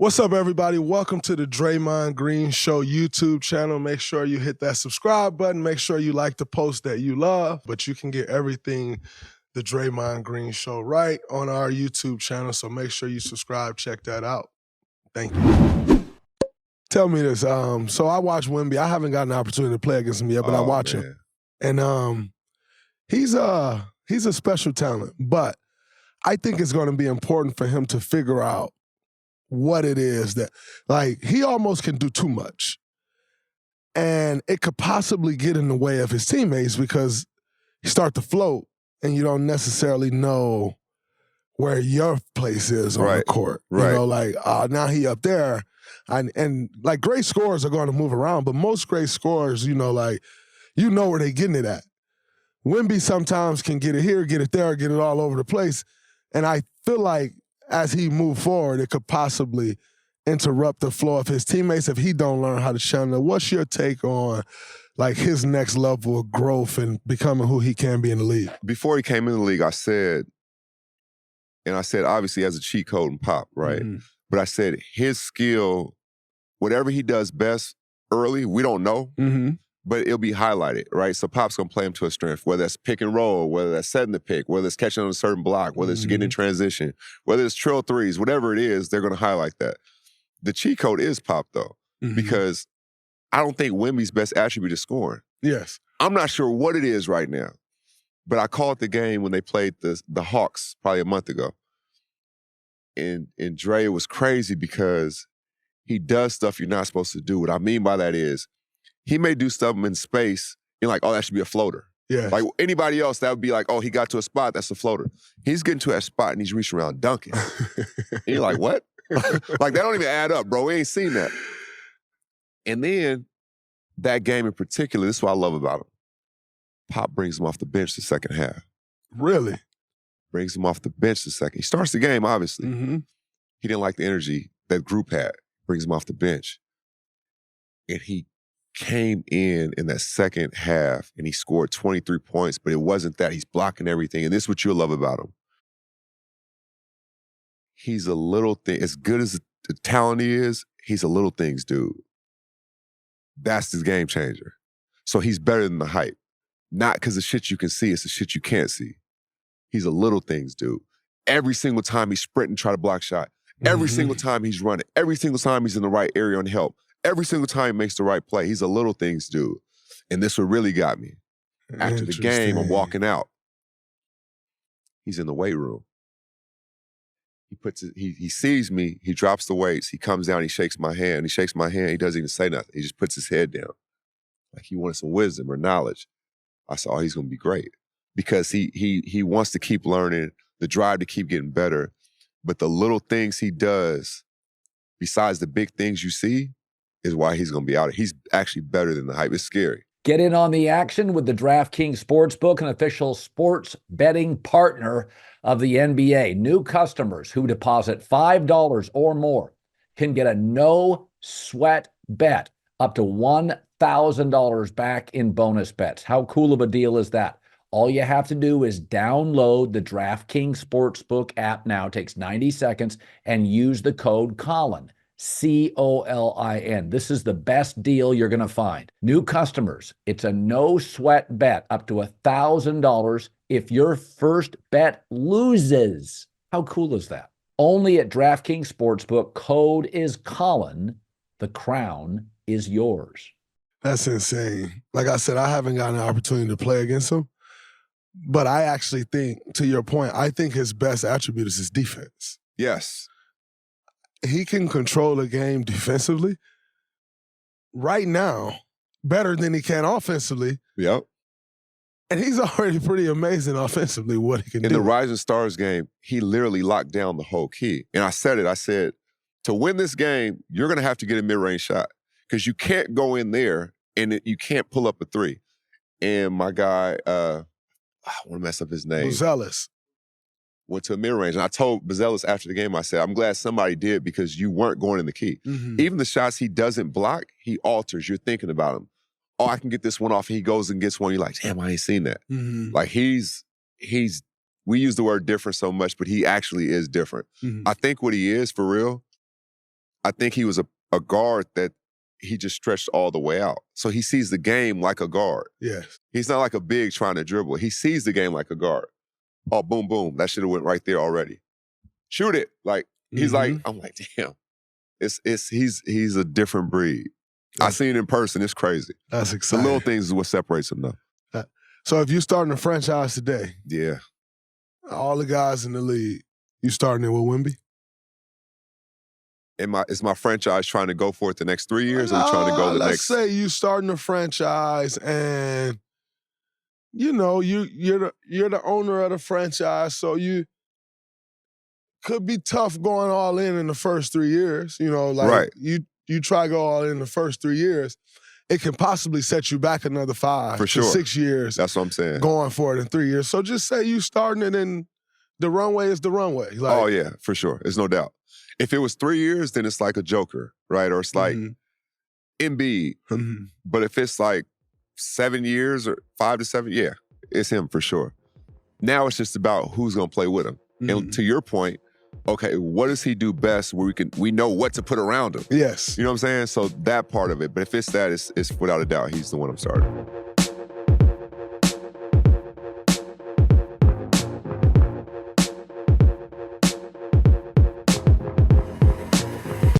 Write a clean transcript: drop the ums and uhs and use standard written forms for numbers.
What's up, everybody? Welcome to the Draymond Green Show YouTube channel. Make sure you hit that subscribe button. Make sure you like the post that you love. But you can get everything the Draymond Green Show right on our YouTube channel. So make sure you subscribe. Check that out. Thank you. Tell me this. So I watch Wemby. I haven't gotten an opportunity to play against him yet, but I watch him. And he's a special talent. But I think it's going to be important for him to figure out what it is that, like, he almost can do too much. And it could possibly get in the way of his teammates because you start to float and you don't necessarily know where your place is on the court. Right. You know, like, now he up there. And like, great scorers are going to move around, but most great scorers, you know, like, you know where they're getting it at. Wemby sometimes can get it here, get it there, get it all over the place. And I feel like as he moves forward, it could possibly interrupt the flow of his teammates if he don't learn how to channel it. What's your take on, like, his next level of growth and becoming who he can be in the league? Before he came in the league, I said obviously as a cheat code and Pop, right? Mm-hmm. But I said his skill, whatever he does best early, we don't know, but it'll be highlighted, right? So Pop's going to play him to a strength, whether that's pick and roll, whether that's setting the pick, whether it's catching on a certain block, whether it's getting in transition, whether it's trail threes, whatever it is, they're going to highlight that. The cheat code is Pop, though, because I don't think Wemby's best attribute is scoring. Yes. I'm not sure what it is right now, but I called the game when they played the Hawks probably a month ago. And Dre was crazy because he does stuff you're not supposed to do. What I mean by that is he may do stuff in space and like, oh, that should be a floater. Yeah. Like anybody else, that would be like, oh, he got to a spot, that's a floater. He's getting to that spot and he's reaching around dunking. And you're like, what? Like, that don't even add up, bro. We ain't seen that. And then that game in particular, this is what I love about him. Pop brings him off the bench the second half. Really? Brings him off the bench the second. He starts the game, obviously. He didn't like the energy that group had. Brings him off the bench. And he came in that second half and he scored 23 points, but it wasn't that. He's blocking everything. And this is what you'll love about him. He's a little thing. As good as the talent he is, he's a little things dude. That's his game changer. So he's better than the hype. Not because the shit you can see, it's the shit you can't see. He's a little things dude. Every single time he's sprinting, try to block shot. Every single time he's running. Every single time he's in the right area on help. Every single time he makes the right play. He's a little things dude. And this what really got me. After the game, I'm walking out. He's in the weight room. He sees me, he drops the weights, he comes down, he shakes my hand. He doesn't even say nothing. He just puts his head down. Like he wanted some wisdom or knowledge. I said, oh, he's gonna be great. Because he wants to keep learning, the drive to keep getting better. But the little things he does, besides the big things you see, is why he's going to be out. He's actually better than the hype. It's scary. Get in on the action with the DraftKings Sportsbook, an official sports betting partner of the NBA. New customers who deposit $5 or more can get a no-sweat bet up to $1,000 back in bonus bets. How cool of a deal is that? All you have to do is download the DraftKings Sportsbook app now. It takes 90 seconds and use the code COLIN, COLIN. This is the best deal you're going to find. New customers, it's a no-sweat bet up to $1,000 if your first bet loses. How cool is that? Only at DraftKings Sportsbook. Code is COLIN. The crown is yours. That's insane. Like I said, I haven't gotten an opportunity to play against him. But I actually think, to your point, I think his best attribute is his defense. Yes. He can control the game defensively right now better than he can offensively. Yep. And he's already pretty amazing offensively what he can do. In the Rising Stars game, he literally locked down the whole key. And I said, to win this game, you're going to have to get a mid-range shot because you can't go in there and you can't pull up a three. And my guy, I want to mess up his name. Buzelis. Went to a mid-range. And I told Buzelis after the game, I said, I'm glad somebody did because you weren't going in the key. Even the shots he doesn't block, he alters. You're thinking about him. Oh, I can get this one off. And he goes and gets one. You're like, damn, I ain't seen that. Like he's, we use the word different so much, but he actually is different. I think what he is for real, I think he was a guard that he just stretched all the way out. So he sees the game like a guard. Yes. He's not like a big trying to dribble. He sees the game like a guard. Oh, boom, boom. That should have went right there already. Shoot it. Like, he's like, I'm like, damn. He's a different breed. I seen it in person. It's crazy. That's The exciting. little things is what separates him, though. So if you're starting a franchise today, Yeah. all the guys in the league, you starting it with Wemby? Is my franchise trying to go for it the next 3 years, or we trying to go the let's next? say you starting a franchise, and you know you're the owner of the franchise, so you could be tough going all in the first 3 years. You know, like Right. you try to go all in the first 3 years, it can possibly set you back another 5 For to sure. 6 years. That's what I'm saying. Going for it in 3 years. So just say you starting it, and the runway is the runway. Like, Oh, yeah, for sure. There's no doubt. If it was 3 years, then it's like a Joker, right? Or it's like Embiid. But if it's like 7 years or 5 to 7, yeah, it's him for sure. Now it's just about who's going to play with him. And to your point, okay, what does he do best where we know what to put around him? Yes. You know what I'm saying? So that part of it. But if it's that, it's without a doubt, he's the one I'm starting.